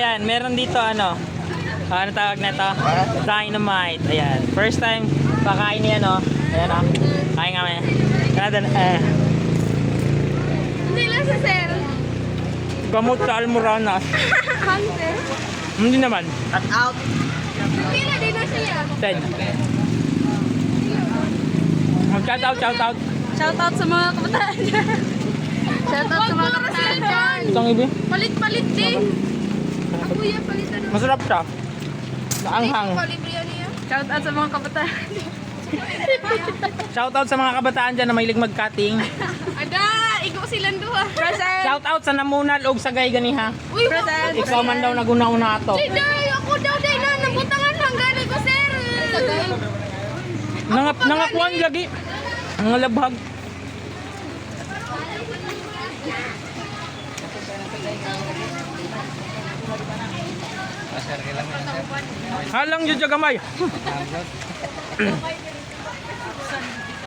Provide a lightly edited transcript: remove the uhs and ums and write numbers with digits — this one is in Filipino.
Ayan, meron dito ano tawag na ito? Dynamite. Ayan, first time pakain niya no. Ayan o, kain kami. Hindi lang sa sir. Gamot sa Almoranas. Hunter. Hindi naman. Cut out. Hindi na, di na siya. 10. Shout out, shout out. Shoutout sa mga kabataan dyan. Shoutout sa mga kabataan dyan. Itong ibi. Palit-palit din. Ako yan, palitan mo. Masarap siya. Naanghang. Shoutout sa mga kabataan. Shout out sa mga kabataan dyan na mahilig mag-cutting. Ada, ikaw silang duha. Present. Shout out sa namunal og sagay ganiha. Uy, present. Ikaw man daw naguna-una ato. Day, ako daw day na nabutangan hanggang ko sir. Sagay. Nangakuan lagi. Nangalabhag. Halang yun siya gamay.